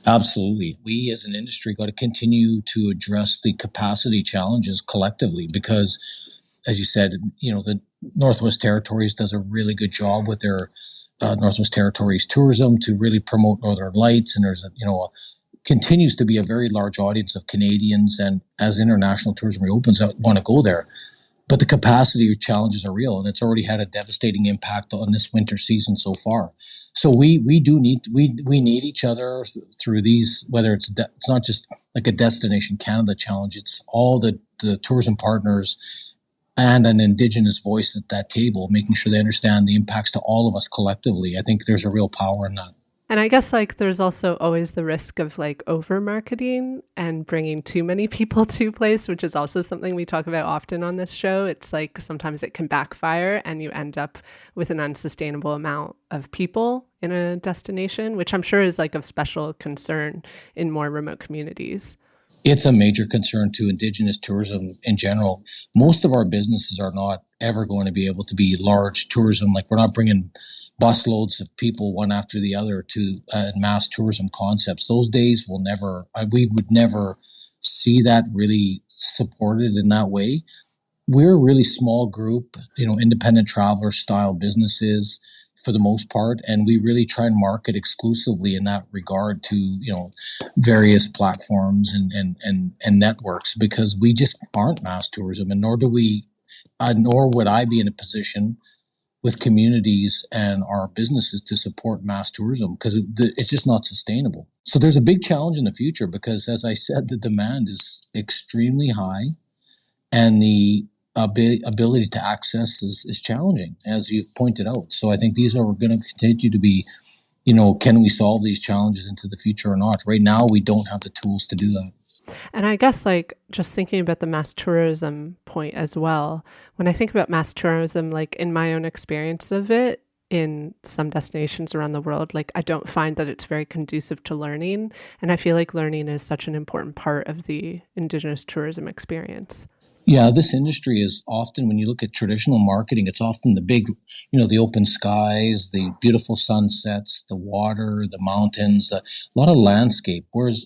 Absolutely. We as an industry got to continue to address the capacity challenges collectively because, as you said, the Northwest Territories does a really good job with their Northwest Territories tourism to really promote Northern Lights. And there's, continues to be a very large audience of Canadians. And as international tourism reopens, want to go there. But the capacity challenges are real, and it's already had a devastating impact on this winter season so far. So we need each other through these. Whether it's not just like a Destination Canada challenge; it's all the tourism partners and an Indigenous voice at that table, making sure they understand the impacts to all of us collectively. I think there's a real power in that. And I guess like there's also always the risk of like over marketing and bringing too many people to a place, which is also something we talk about often on this show. It's like sometimes it can backfire and you end up with an unsustainable amount of people in a destination, which I'm sure is like of special concern in more remote communities. It's a major concern to Indigenous tourism in general. Most of our businesses are not ever going to be able to be large tourism. Like we're not bringing busloads of people one after the other to mass tourism concepts. Those days will never, we would never see that really supported in that way. We're a really small group, independent traveler style businesses for the most part. And we really try and market exclusively in that regard to, various platforms and networks because we just aren't mass tourism and nor would I be in a position with communities and our businesses to support mass tourism because it's just not sustainable. So there's a big challenge in the future because, as I said, the demand is extremely high and the ability to access is challenging, as you've pointed out. So I think these are going to continue to be, can we solve these challenges into the future or not? Right now, we don't have the tools to do that. And I guess like just thinking about the mass tourism point as well, when I think about mass tourism, like in my own experience of it in some destinations around the world, like I don't find that it's very conducive to learning. And I feel like learning is such an important part of the Indigenous tourism experience. Yeah, this industry is often, when you look at traditional marketing, it's often the big, the open skies, the beautiful sunsets, the water, the mountains, a lot of landscape, whereas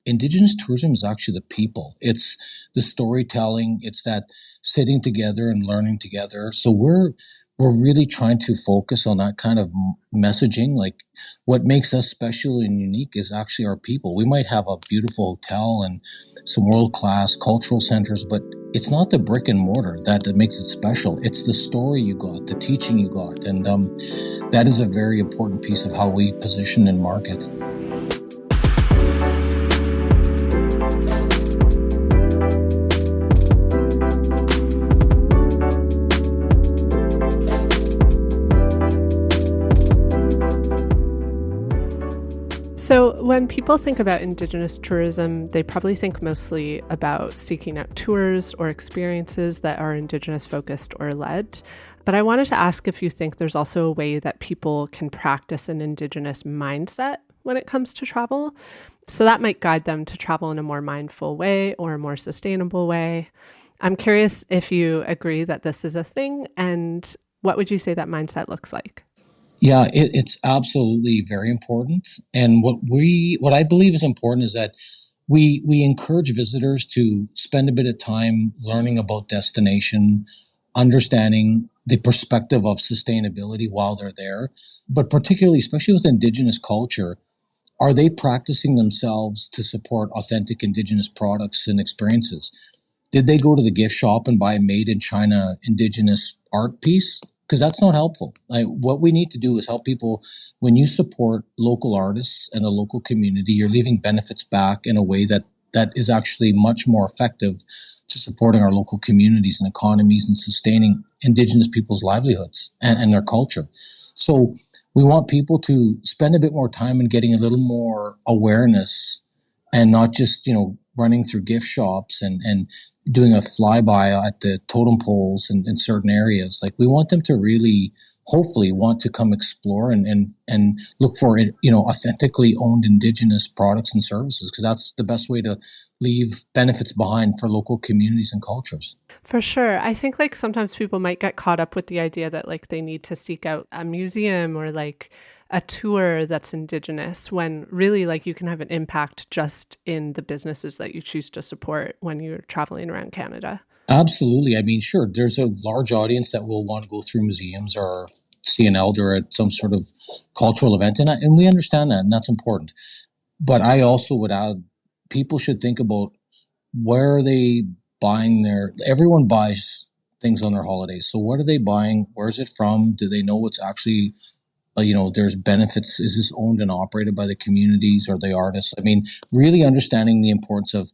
Indigenous tourism is actually the people. It's the storytelling. It's that sitting together and learning together. So we're really trying to focus on that kind of messaging. Like what makes us special and unique is actually our people. We might have a beautiful hotel and some world-class cultural centers, but it's not the brick and mortar that makes it special. It's the story you got, the teaching you got. And that is a very important piece of how we position and market. So when people think about Indigenous tourism, they probably think mostly about seeking out tours or experiences that are Indigenous focused or led. But I wanted to ask if you think there's also a way that people can practice an Indigenous mindset when it comes to travel. So that might guide them to travel in a more mindful way or a more sustainable way. I'm curious if you agree that this is a thing, and what would you say that mindset looks like? Yeah, it's absolutely very important. And what I believe is important is that we encourage visitors to spend a bit of time learning about destination, understanding the perspective of sustainability while they're there. But particularly, especially with Indigenous culture, are they practicing themselves to support authentic Indigenous products and experiences? Did they go to the gift shop and buy a made in China Indigenous art piece? Because that's not helpful. What we need to do is help people. When you support local artists and a local community, you're leaving benefits back in a way that is actually much more effective to supporting our local communities and economies and sustaining Indigenous people's livelihoods and their culture. So we want people to spend a bit more time in getting a little more awareness and not just, running through gift shops and doing a flyby at the totem poles in certain areas. Like we want them to really hopefully want to come explore and look for, authentically owned Indigenous products and services, because that's the best way to leave benefits behind for local communities and cultures. For sure. I think like sometimes people might get caught up with the idea that like they need to seek out a museum or like a tour that's Indigenous, when really like you can have an impact just in the businesses that you choose to support when you're traveling around Canada. Absolutely. I mean, sure, there's a large audience that will want to go through museums or see an elder at some sort of cultural event, and we understand that, and that's important. But I also would add, people should think about where are they buying everyone buys things on their holidays. So what are they buying? Where is it from? Do they know it's actually, there's benefits? Is this owned and operated by the communities or the artists? I mean, really understanding the importance of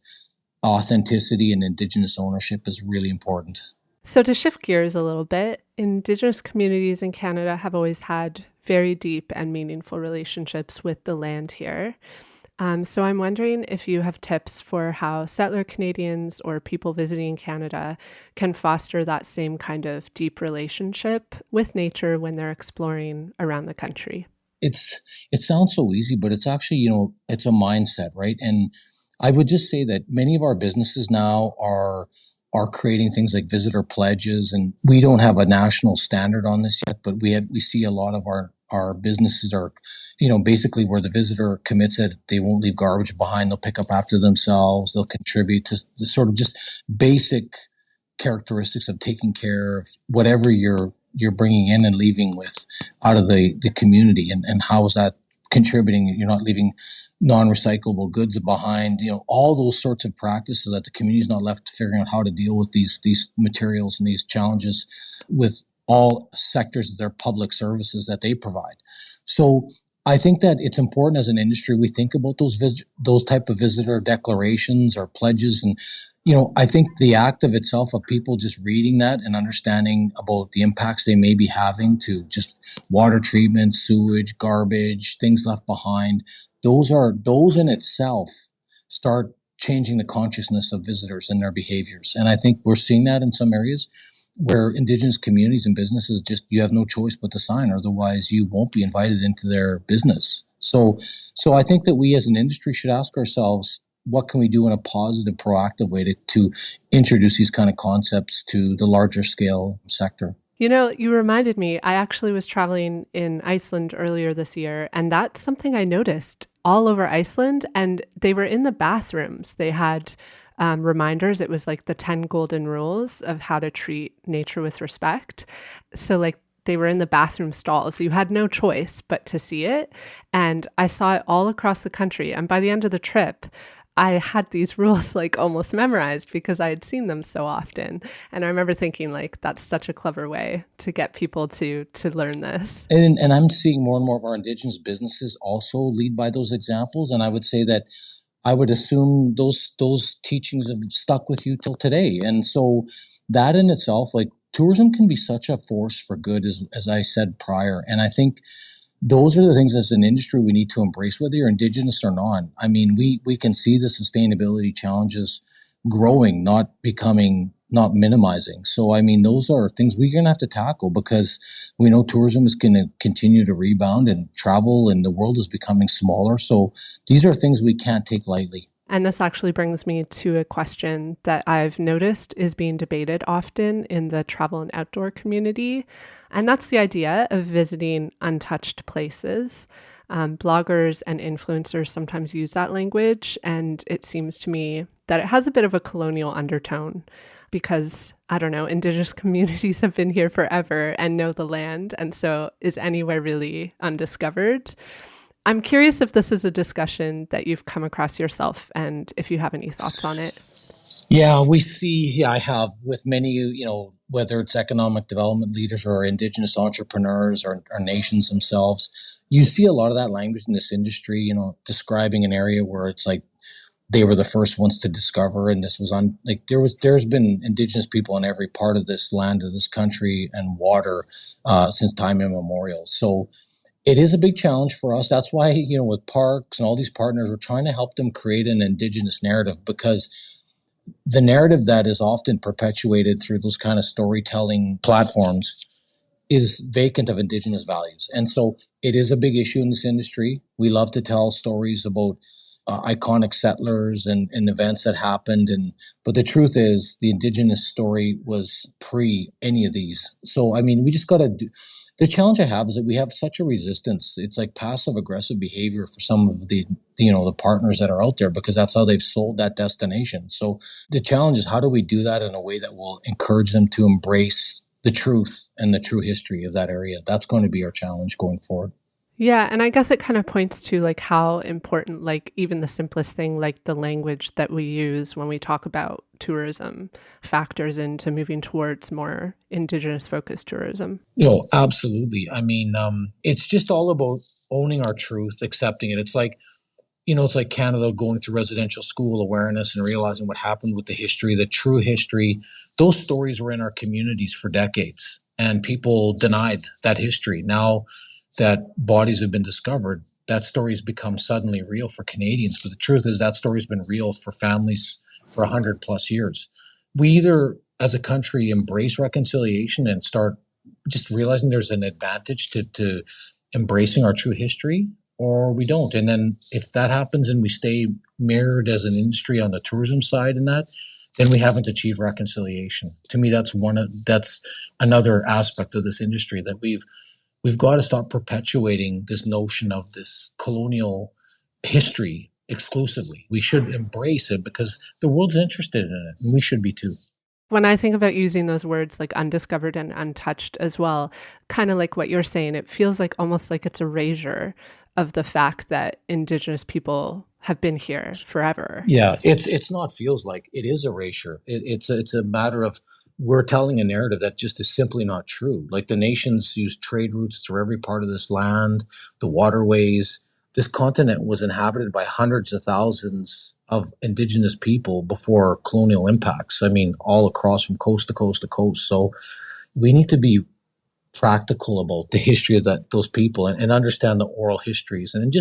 authenticity and Indigenous ownership is really important. So to shift gears a little bit, Indigenous communities in Canada have always had very deep and meaningful relationships with the land here. So I'm wondering if you have tips for how settler Canadians or people visiting Canada can foster that same kind of deep relationship with nature when they're exploring around the country. It sounds so easy, but it's actually, it's a mindset, right? And I would just say that many of our businesses now are creating things like visitor pledges, and we don't have a national standard on this yet, but we see a lot of our businesses are, basically where the visitor commits that they won't leave garbage behind, they'll pick up after themselves, they'll contribute to the sort of just basic characteristics of taking care of whatever you're bringing in and leaving with out of the community, and how is that contributing. You're not leaving non-recyclable goods behind, all those sorts of practices that the community is not left figuring out how to deal with these materials and these challenges with all sectors of their public services that they provide. So I think that it's important as an industry, we think about those type of visitor declarations or pledges. And, I think the act of itself of people just reading that and understanding about the impacts they may be having to just water treatment, sewage, garbage, things left behind, those in itself start changing the consciousness of visitors and their behaviors. And I think we're seeing that in some areas where Indigenous communities and businesses you have no choice but to sign, otherwise you won't be invited into their business. So I think that we as an industry should ask ourselves, what can we do in a positive, proactive way to introduce these kind of concepts to the larger scale sector? You reminded me, I actually was traveling in Iceland earlier this year, and that's something I noticed all over Iceland, and they were in the bathrooms. They had reminders. It was like the 10 golden rules of how to treat nature with respect. So like they were in the bathroom stalls. You had no choice but to see it. And I saw it all across the country. And by the end of the trip, I had these rules like almost memorized because I had seen them so often. And I remember thinking like, that's such a clever way to get people to learn this. And I'm seeing more and more of our Indigenous businesses also lead by those examples. And I would say that I would assume those teachings have stuck with you till today. And so that in itself, like tourism can be such a force for good, as I said prior. And I think those are the things as an industry we need to embrace, whether you're Indigenous or not. I mean, we can see the sustainability challenges growing, not minimizing. So, I mean, those are things we're going to have to tackle because we know tourism is going to continue to rebound and travel and the world is becoming smaller. So these are things we can't take lightly. And this actually brings me to a question that I've noticed is being debated often in the travel and outdoor community. And that's the idea of visiting untouched places. Bloggers and influencers sometimes use that language. And it seems to me that it has a bit of a colonial undertone because, I don't know, Indigenous communities have been here forever and know the land. And so is anywhere really undiscovered? I'm curious if this is a discussion that you've come across yourself and if you have any thoughts on it. Yeah, I have with many, whether it's economic development leaders or Indigenous entrepreneurs or nations themselves, you see a lot of that language in this industry, describing an area where it's like they were the first ones to discover. And this was there's been Indigenous people in every part of this land, of this country and water since time immemorial. So it is a big challenge for us. That's why, with parks and all these partners, we're trying to help them create an Indigenous narrative, because the narrative that is often perpetuated through those kind of storytelling platforms is vacant of Indigenous values. And so it is a big issue in this industry. We love to tell stories about iconic settlers and events that happened. But the truth is, the Indigenous story was pre any of these. So, I mean, we just got to do. The challenge I have is that we have such a resistance. It's like passive aggressive behavior for some of the partners that are out there, because that's how they've sold that destination. So the challenge is, how do we do that in a way that will encourage them to embrace the truth and the true history of that area? That's going to be our challenge going forward. Yeah, and I guess it kind of points to like how important, like even the simplest thing, like the language that we use when we talk about tourism, factors into moving towards more Indigenous focused tourism. Absolutely. I mean, it's just all about owning our truth, accepting it. It's like Canada going through residential school awareness and realizing what happened with the history, the true history. Those stories were in our communities for decades, and people denied that history. Now that bodies have been discovered, that story has become suddenly real for Canadians. But the truth is, that story's been real for families for 100 plus years. We either, as a country, embrace reconciliation and start just realizing there's an advantage to embracing our true history, or we don't. And then if that happens and we stay mirrored as an industry on the tourism side in that, then we haven't achieved reconciliation. To me, that's another aspect of this industry, that we've got to stop perpetuating this notion of this colonial history exclusively. We should embrace it because the world's interested in it, and we should be too. When I think about using those words like undiscovered and untouched as well, kind of like what you're saying, it feels like almost like it's erasure of the fact that Indigenous people have been here forever. Yeah, it's not feels like, it is erasure. It's a matter of, we're telling a narrative that just is simply not true. Like, the nations used trade routes through every part of this land, the waterways. This continent was inhabited by hundreds of thousands of Indigenous people before colonial impacts. I mean, all across from coast to coast to coast. So we need to be practical about the history of those people and understand the oral histories and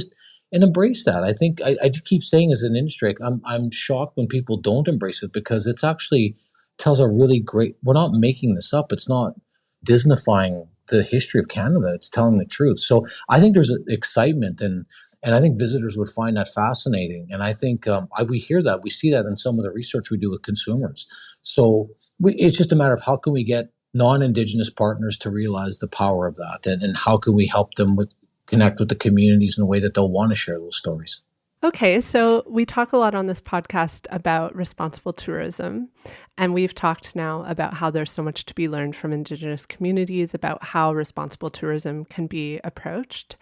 embrace that. I think I keep saying, as an industry, I'm shocked when people don't embrace it, because it's actually tells a really great, we're not making this up. It's not Disneyfying the history of Canada. It's telling the truth. So I think there's excitement, and I think visitors would find that fascinating. And I think we hear that, we see that in some of the research we do with consumers. So it's just a matter of, how can we get non-Indigenous partners to realize the power of that, and how can we help them connect with the communities in a way that they'll want to share those stories. Okay, so we talk a lot on this podcast about responsible tourism, and we've talked now about how there's so much to be learned from Indigenous communities about how responsible tourism can be approached.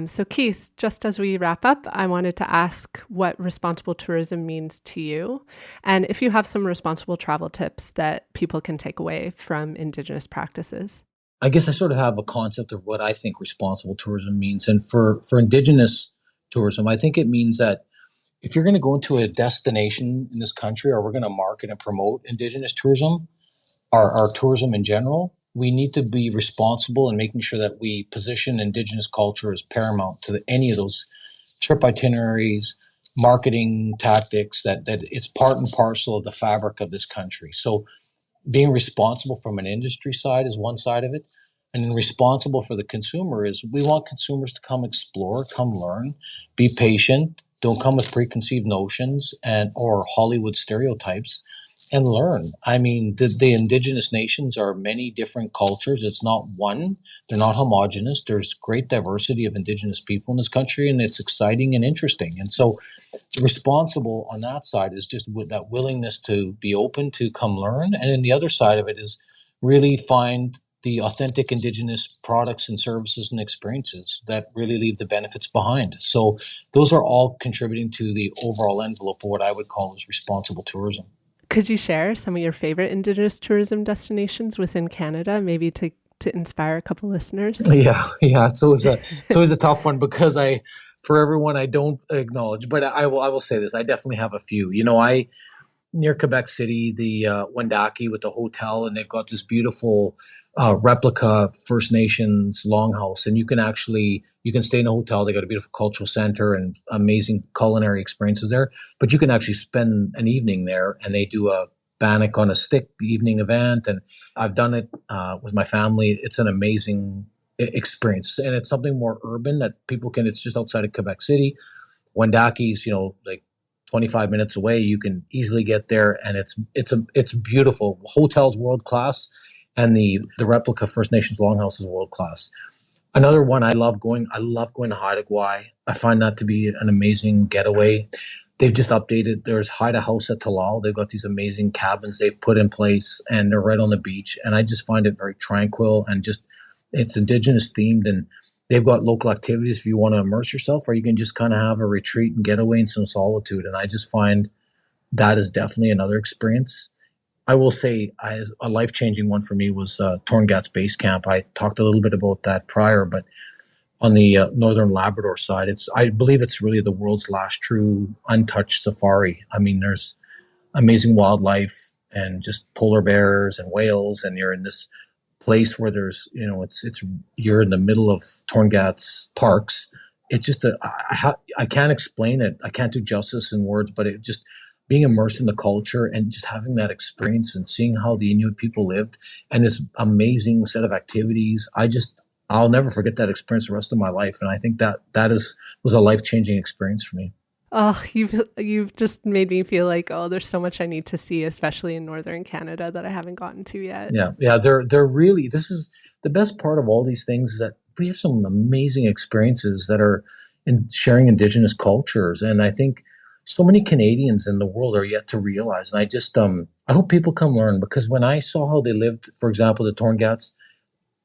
So Keith, just as we wrap up, I wanted to ask what responsible tourism means to you, and if you have some responsible travel tips that people can take away from Indigenous practices. I guess I sort of have a concept of what I think responsible tourism means. And for Indigenous tourism, I think it means that if you're going to go into a destination in this country, or we're going to market and promote Indigenous tourism, our tourism in general, we need to be responsible in making sure that we position Indigenous culture as paramount to any of those trip itineraries, marketing tactics, that it's part and parcel of the fabric of this country. So being responsible from an industry side is one side of it. And then responsible for the consumer is, we want consumers to come explore, come learn, be patient, don't come with preconceived notions or Hollywood stereotypes, and learn. I mean, the Indigenous nations are many different cultures. It's not one. They're not homogenous. There's great diversity of Indigenous people in this country, and it's exciting and interesting. And so responsible on that side is just with that willingness to be open to come learn. And then the other side of it is really find the authentic Indigenous products and services and experiences that really leave the benefits behind. So those are all contributing to the overall envelope of what I would call as responsible tourism. Could you share some of your favorite Indigenous tourism destinations within Canada, maybe to inspire a couple listeners? Yeah. It's always a tough one, because for everyone I don't acknowledge, but I will say this. I definitely have a few. Near Quebec City, the Wendake with the hotel, and they've got this beautiful replica First Nations longhouse, and you can stay in a hotel. They got a beautiful cultural center and amazing culinary experiences there, but you can actually spend an evening there, and they do a bannock on a stick evening event. And I've done it with my family. It's an amazing experience. And it's something more urban that people can, it's just outside of Quebec City. Wendaki's, like 25 minutes away. You can easily get there, and it's beautiful. Hotel's world class, and the replica First Nations Longhouse is world class. Another one I love going to Haida Gwaii. I find that to be an amazing getaway. They've just updated. There's Haida House at Talal. They've got these amazing cabins they've put in place, and they're right on the beach. And I just find it very tranquil, and just it's Indigenous themed, and they've got local activities if you want to immerse yourself, or you can just kind of have a retreat and get away in some solitude. And I just find that is definitely another experience. I will say a life-changing one for me was Torngat's Base Camp. I talked a little bit about that prior, but on the Northern Labrador side, I believe it's really the world's last true untouched safari. I mean, there's amazing wildlife and just polar bears and whales, and you're in this place where there's, you're in the middle of Torngat's parks. It's just I can't explain it. I can't do justice in words, but it just being immersed in the culture and just having that experience and seeing how the Inuit people lived and this amazing set of activities. I'll never forget that experience the rest of my life. And I think that was a life-changing experience for me. Oh, you've just made me feel like, there's so much I need to see, especially in Northern Canada, that I haven't gotten to yet. Yeah. They're really, this is the best part of all these things, is that we have some amazing experiences that are in sharing Indigenous cultures. And I think so many Canadians in the world are yet to realize. And I just, I hope people come learn, because when I saw how they lived, for example, the Torngats,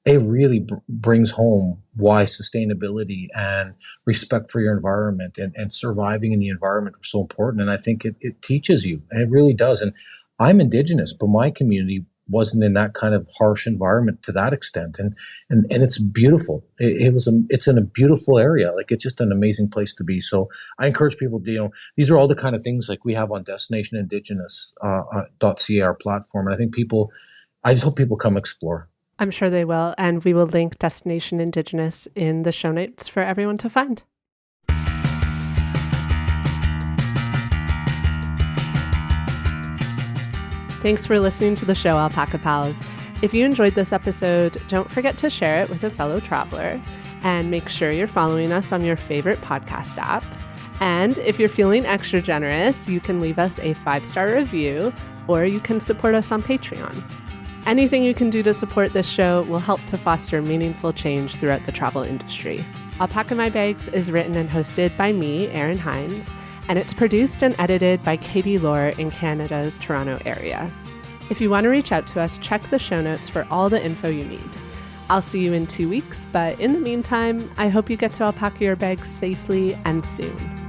it really brings home why sustainability and respect for your environment and surviving in the environment are so important. And I think it teaches you, and it really does. And I'm Indigenous, but my community wasn't in that kind of harsh environment to that extent. And it's beautiful. It's in a beautiful area. Like, it's just an amazing place to be. So I encourage people to, these are all the kind of things like we have on destinationindigenous.ca, our platform. And I think I just hope people come explore. I'm sure they will, and we will link Destination Indigenous in the show notes for everyone to find. Thanks for listening to the show, Alpaca Pals. If you enjoyed this episode, don't forget to share it with a fellow traveler, and make sure you're following us on your favorite podcast app. And if you're feeling extra generous, you can leave us a 5-star review, or you can support us on Patreon. Anything you can do to support this show will help to foster meaningful change throughout the travel industry. Alpaca My Bags is written and hosted by me, Erin Hines, and it's produced and edited by Katie Lohr in Canada's Toronto area. If you want to reach out to us, check the show notes for all the info you need. I'll see you in 2 weeks, but in the meantime, I hope you get to alpaca your bags safely and soon.